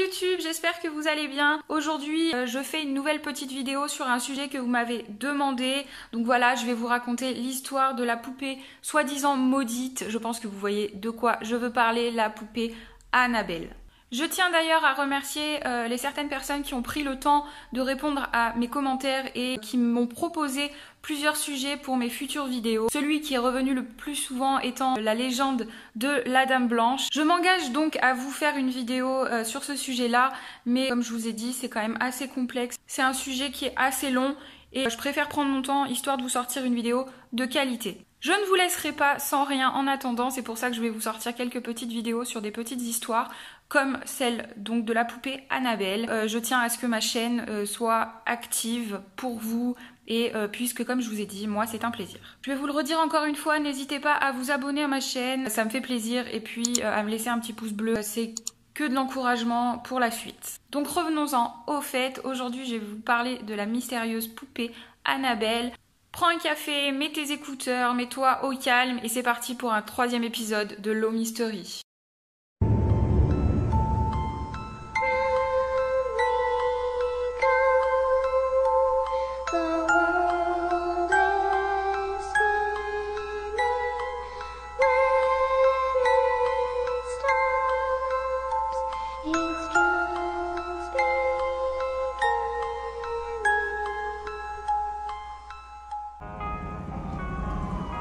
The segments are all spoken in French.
YouTube, j'espère que vous allez bien. Aujourd'hui, je fais une nouvelle petite vidéo sur un sujet que vous m'avez demandé. Donc voilà, je vais vous raconter l'histoire de la poupée soi-disant maudite. Je pense que vous voyez de quoi je veux parler, la poupée Annabelle. Je tiens d'ailleurs à remercier les certaines personnes qui ont pris le temps de répondre à mes commentaires et qui m'ont proposé plusieurs sujets pour mes futures vidéos. Celui qui est revenu le plus souvent étant la légende de la Dame Blanche. Je m'engage donc à vous faire une vidéo sur ce sujet-là, mais comme je vous ai dit, c'est quand même assez complexe. C'est un sujet qui est assez long et je préfère prendre mon temps histoire de vous sortir une vidéo de qualité. Je ne vous laisserai pas sans rien en attendant, c'est pour ça que je vais vous sortir quelques petites vidéos sur des petites histoires comme celle donc de la poupée Annabelle. Je tiens à ce que ma chaîne soit active pour vous et puisque comme je vous ai dit, moi c'est un plaisir. Je vais vous le redire encore une fois, n'hésitez pas à vous abonner à ma chaîne, ça me fait plaisir et puis à me laisser un petit pouce bleu, c'est que de l'encouragement pour la suite. Donc revenons-en au fait, aujourd'hui je vais vous parler de la mystérieuse poupée Annabelle. Prends un café, mets tes écouteurs, mets-toi au calme et c'est parti pour un 3e épisode de Low Mystery.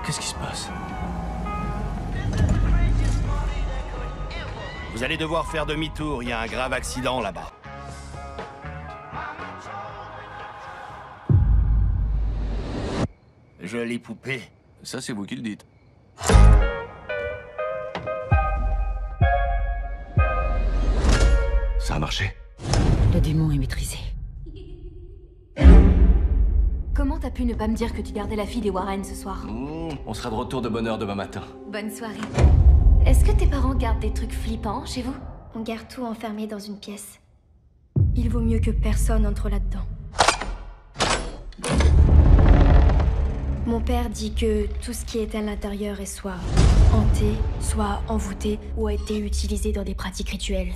Qu'est-ce qui se passe? Vous allez devoir faire demi-tour, il y a un grave accident là-bas. Jolie poupée. Ça, c'est vous qui le dites. Ça a marché. Le démon est maîtrisé. Comment t'as pu ne pas me dire que tu gardais la fille des Warren ce soir? On sera de retour de bonne heure demain matin. Bonne soirée. Est-ce que tes parents gardent des trucs flippants chez vous? On garde tout enfermé dans une pièce. Il vaut mieux que personne entre là-dedans. Mon père dit que tout ce qui est à l'intérieur est soit hanté, soit envoûté ou a été utilisé dans des pratiques rituelles.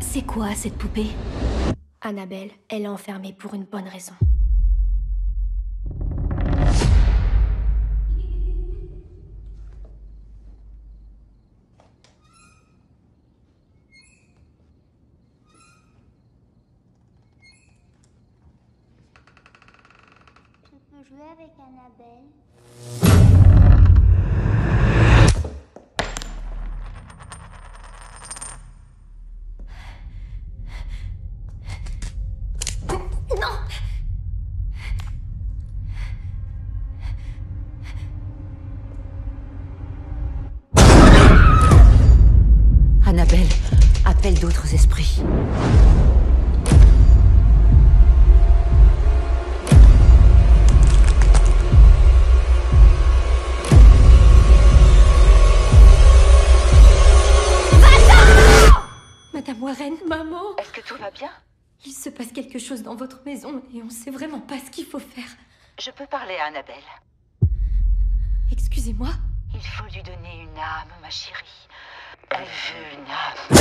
C'est quoi cette poupée? Annabelle, elle est enfermée pour une bonne raison. Je peux jouer avec Annabelle? Annabelle, appelle d'autres esprits. Madame Warren, maman! Est-ce que tout va bien? Il se passe quelque chose dans votre maison et on sait vraiment pas ce qu'il faut faire. Je peux parler à Annabelle. Excusez-moi? Il faut lui donner une âme, ma chérie. Elle veut une âme.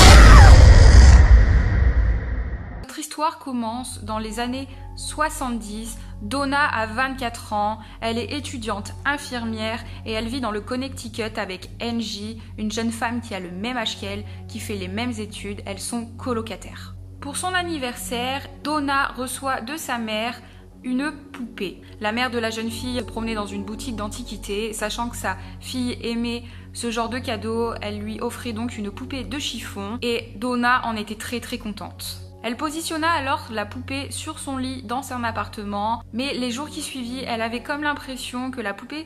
Notre histoire commence dans les années 70. Donna a 24 ans, elle est étudiante infirmière et elle vit dans le Connecticut avec Angie, une jeune femme qui a le même âge qu'elle, qui fait les mêmes études, elles sont colocataires. Pour son anniversaire, Donna reçoit de sa mère une poupée. La mère de la jeune fille se promenait dans une boutique d'antiquités, sachant que sa fille aimait ce genre de cadeau, elle lui offrait donc une poupée de chiffon et Donna en était très contente. Elle positionna alors la poupée sur son lit dans son appartement, mais les jours qui suivirent, elle avait comme l'impression que la poupée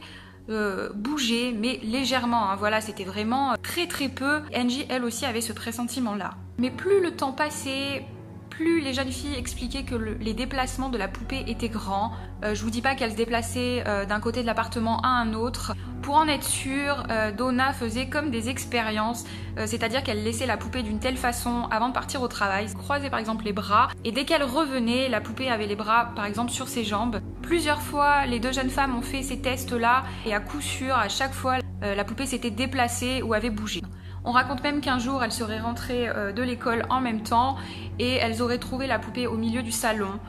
bougeait, mais légèrement, hein. Voilà, c'était vraiment très peu. Angie, elle aussi, avait ce pressentiment-là. Mais plus le temps passait, plus les jeunes filles expliquaient que les déplacements de la poupée étaient grands. Je vous dis pas qu'elle se déplaçait d'un côté de l'appartement à un autre. Pour en être sûre, Donna faisait comme des expériences, c'est-à-dire qu'elle laissait la poupée d'une telle façon avant de partir au travail, croisait par exemple les bras, et dès qu'elle revenait, la poupée avait les bras par exemple sur ses jambes. Plusieurs fois, les deux jeunes femmes ont fait ces tests-là, et à coup sûr, à chaque fois, la poupée s'était déplacée ou avait bougé. On raconte même qu'un jour, elles seraient rentrées de l'école en même temps et elles auraient trouvé la poupée au milieu du salon,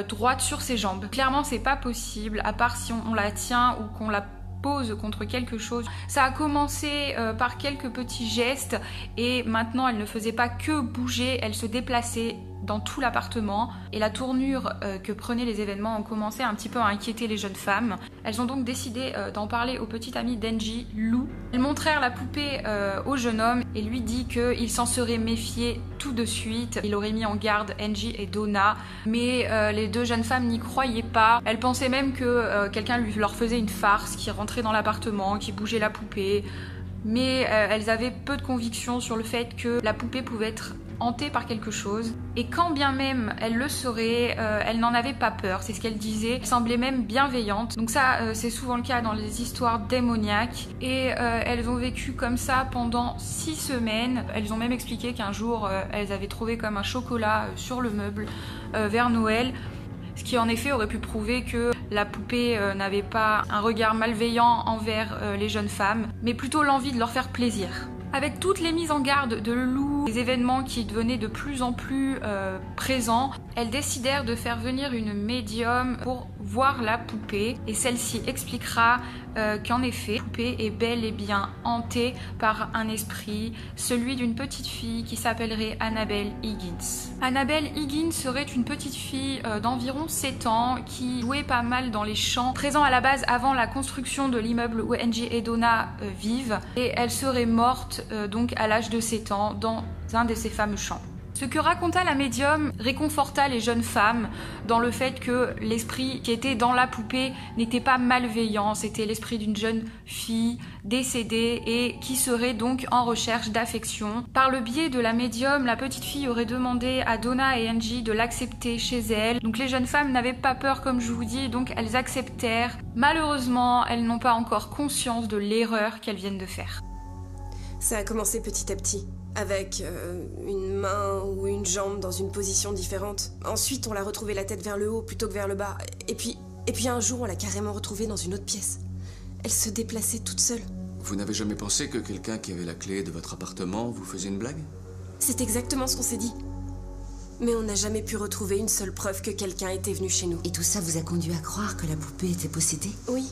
droite sur ses jambes. Clairement, c'est pas possible, à part si on la tient ou qu'on la pose contre quelque chose. Ça a commencé par quelques petits gestes et maintenant, elle ne faisait pas que bouger, elle se déplaçait dans tout l'appartement et la tournure que prenaient les événements ont commencé un petit peu à inquiéter les jeunes femmes. Elles ont donc décidé d'en parler au petit ami d'Angie, Lou. Elles montrèrent la poupée au jeune homme et lui dit qu'il s'en serait méfié tout de suite. Il aurait mis en garde Angie et Donna, mais les deux jeunes femmes n'y croyaient pas. Elles pensaient même que quelqu'un leur faisait une farce, qui rentrait dans l'appartement, qui bougeait la poupée. Mais elles avaient peu de conviction sur le fait que la poupée pouvait être hantée par quelque chose. Et quand bien même elle le serait, elle n'en avait pas peur, c'est ce qu'elle disait. Elle semblait même bienveillante. Donc ça, c'est souvent le cas dans les histoires démoniaques. Et elles ont vécu comme ça pendant 6 semaines. Elles ont même expliqué qu'un jour, elles avaient trouvé comme un chocolat sur le meuble vers Noël. Ce qui en effet aurait pu prouver que la poupée n'avait pas un regard malveillant envers les jeunes femmes, mais plutôt l'envie de leur faire plaisir. Avec toutes les mises en garde de Lou, les événements qui devenaient de plus en plus présents, elles décidèrent de faire venir une médium pour voir la poupée. Et celle-ci expliquera qu'en effet, la poupée est bel et bien hantée par un esprit, celui d'une petite fille qui s'appellerait Annabelle Higgins. Annabelle Higgins serait une petite fille d'environ 7 ans qui jouait pas mal dans les champs, présents à la base avant la construction de l'immeuble où Angie et Donna vivent. Et elle serait morte donc à l'âge de 7 ans dans un de ces fameux champs. Ce que raconta la médium réconforta les jeunes femmes dans le fait que l'esprit qui était dans la poupée n'était pas malveillant, c'était l'esprit d'une jeune fille décédée et qui serait donc en recherche d'affection. Par le biais de la médium, la petite fille aurait demandé à Donna et Angie de l'accepter chez elle. Donc les jeunes femmes n'avaient pas peur comme je vous dis, donc elles acceptèrent. Malheureusement, elles n'ont pas encore conscience de l'erreur qu'elles viennent de faire. Ça a commencé petit à petit, avec une main ou une jambe dans une position différente. Ensuite, on l'a retrouvée la tête vers le haut plutôt que vers le bas. Et puis un jour, on l'a carrément retrouvée dans une autre pièce. Elle se déplaçait toute seule. Vous n'avez jamais pensé que quelqu'un qui avait la clé de votre appartement vous faisait une blague? C'est exactement ce qu'on s'est dit. Mais on n'a jamais pu retrouver une seule preuve que quelqu'un était venu chez nous. Et tout ça vous a conduit à croire que la poupée était possédée? Oui.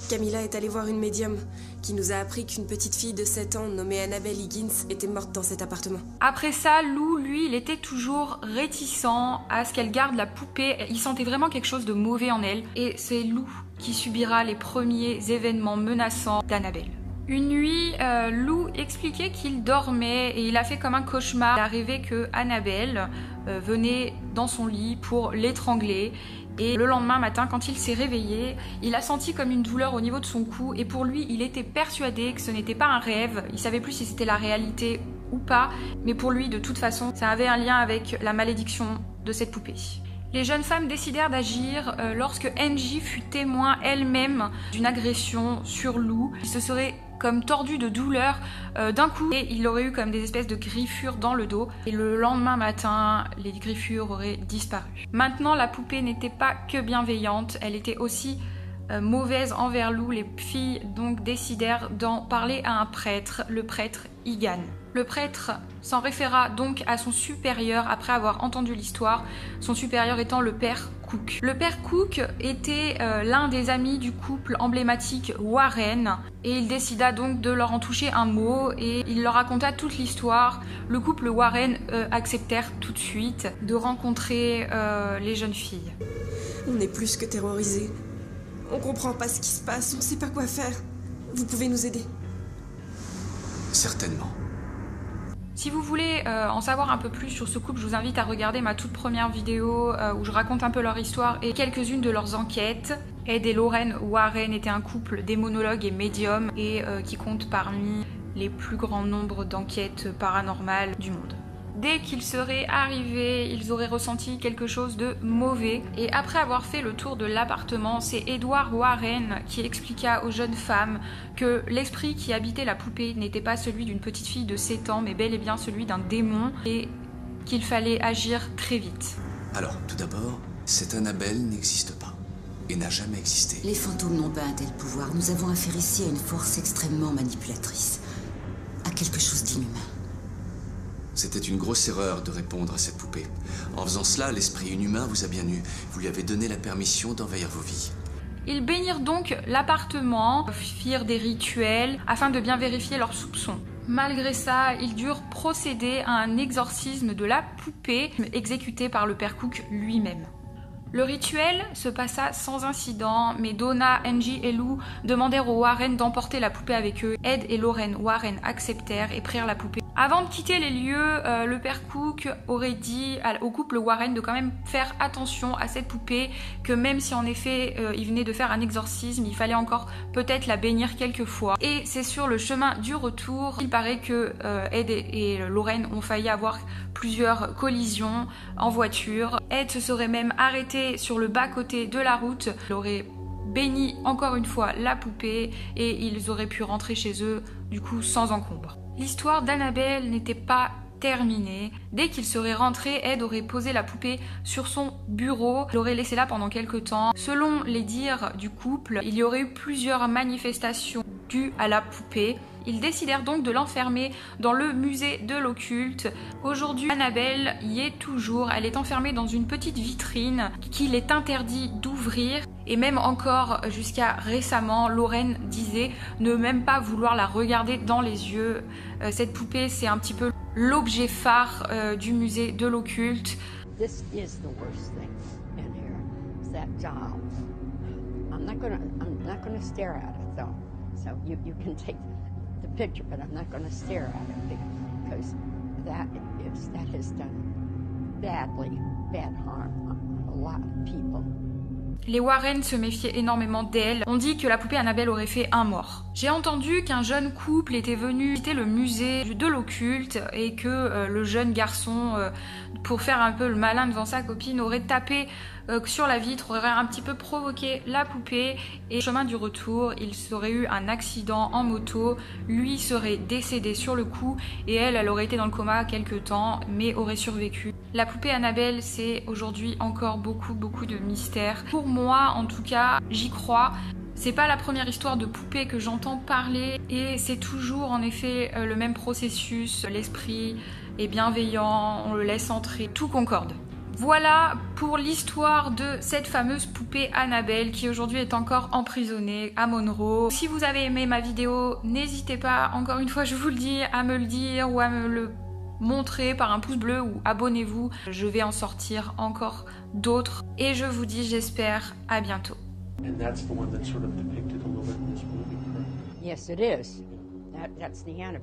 Camilla est allée voir une médium qui nous a appris qu'une petite fille de 7 ans nommée Annabelle Higgins était morte dans cet appartement. Après ça, Lou, lui, il était toujours réticent à ce qu'elle garde la poupée. Il sentait vraiment quelque chose de mauvais en elle. Et c'est Lou qui subira les premiers événements menaçants d'Annabelle. Une nuit, Lou expliquait qu'il dormait et il a fait comme un cauchemar. Il a rêvé que Annabelle venait dans son lit pour l'étrangler. Et le lendemain matin, quand il s'est réveillé, il a senti comme une douleur au niveau de son cou. Et pour lui, il était persuadé que ce n'était pas un rêve. Il savait plus si c'était la réalité ou pas. Mais pour lui, de toute façon, ça avait un lien avec la malédiction de cette poupée. Les jeunes femmes décidèrent d'agir lorsque Angie fut témoin elle-même d'une agression sur Lou. Il se serait comme tordu de douleur d'un coup et il aurait eu comme des espèces de griffures dans le dos et le lendemain matin les griffures auraient disparu. Maintenant la poupée n'était pas que bienveillante, elle était aussi mauvaise envers Lou. Les filles donc décidèrent d'en parler à un prêtre, le prêtre Egan. Le prêtre s'en référa donc à son supérieur après avoir entendu l'histoire, son supérieur étant le père Cook. Le père Cook était l'un des amis du couple emblématique Warren et il décida donc de leur en toucher un mot et il leur raconta toute l'histoire. Le couple Warren acceptèrent tout de suite de rencontrer les jeunes filles. On est plus que terrorisés. On comprend pas ce qui se passe, on sait pas quoi faire. Vous pouvez nous aider? Certainement. Si vous voulez en savoir un peu plus sur ce couple, je vous invite à regarder ma toute première vidéo où je raconte un peu leur histoire et quelques-unes de leurs enquêtes. Ed et Lorraine Warren étaient un couple démonologue et médium et qui compte parmi les plus grands nombres d'enquêtes paranormales du monde. Dès qu'ils seraient arrivés, ils auraient ressenti quelque chose de mauvais. Et après avoir fait le tour de l'appartement, c'est Edward Warren qui expliqua aux jeunes femmes que l'esprit qui habitait la poupée n'était pas celui d'une petite fille de 7 ans, mais bel et bien celui d'un démon, et qu'il fallait agir très vite. Alors, tout d'abord, cette Annabelle n'existe pas. Et n'a jamais existé. Les fantômes n'ont pas un tel pouvoir. Nous avons affaire ici à une force extrêmement manipulatrice. à quelque chose d'inhumain. C'était une grosse erreur de répondre à cette poupée. En faisant cela, l'esprit inhumain vous a bien eu. Vous lui avez donné la permission d'envahir vos vies. Ils bénirent donc l'appartement, firent des rituels afin de bien vérifier leurs soupçons. Malgré ça, ils durent procéder à un exorcisme de la poupée exécuté par le père Cook lui-même. Le rituel se passa sans incident, mais Donna, Angie et Lou demandèrent aux Warren d'emporter la poupée avec eux. Ed et Lorraine Warren acceptèrent et prirent la poupée. Avant de quitter les lieux, le père Cook aurait dit au couple Warren de quand même faire attention à cette poupée, que même si en effet il venait de faire un exorcisme, il fallait encore peut-être la bénir quelques fois. Et c'est sur le chemin du retour, il paraît que Ed et Lorraine ont failli avoir plusieurs collisions en voiture. Ed se serait même arrêté sur le bas-côté de la route. Il aurait béni encore une fois la poupée et ils auraient pu rentrer chez eux du coup sans encombre. L'histoire d'Annabelle n'était pas terminée. Dès qu'il serait rentré, Ed aurait posé la poupée sur son bureau, l'aurait laissée là pendant quelques temps. Selon les dires du couple, il y aurait eu plusieurs manifestations dues à la poupée. Ils décidèrent donc de l'enfermer dans le musée de l'occulte. Aujourd'hui, Annabelle y est toujours. Elle est enfermée dans une petite vitrine qu'il est interdit d'ouvrir. Et même encore jusqu'à récemment, Lorraine disait ne même pas vouloir la regarder dans les yeux. Cette poupée, c'est un petit peu l'objet phare du musée de l'occulte. This is the worst thing in here. It's that doll. I'm not gonna stare at it though. So you can take the picture, but I'm not gonna stare at it because that has done bad harm on a lot of people. Les Warren se méfiaient énormément d'elle. On dit que la poupée Annabelle aurait fait un mort. J'ai entendu qu'un jeune couple était venu visiter le musée de l'occulte et que le jeune garçon, pour faire un peu le malin devant sa copine, aurait tapé sur la vitre, aurait un petit peu provoqué la poupée et au chemin du retour, il aurait eu un accident en moto. Lui serait décédé sur le coup et elle aurait été dans le coma quelques temps mais aurait survécu. La poupée Annabelle, c'est aujourd'hui encore beaucoup de mystères. Pour moi, en tout cas, j'y crois. C'est pas la première histoire de poupée que j'entends parler et c'est toujours en effet le même processus. L'esprit est bienveillant, on le laisse entrer, tout concorde. Voilà pour l'histoire de cette fameuse poupée Annabelle qui aujourd'hui est encore emprisonnée à Monroe. Si vous avez aimé ma vidéo, n'hésitez pas, encore une fois je vous le dis, à me le dire ou à me le montrer par un pouce bleu ou abonnez-vous. Je vais en sortir encore d'autres et je vous dis j'espère à bientôt. And that's the one that's sort of depicted a little bit in this movie, correct? Yes, it is. That's the Annabelle.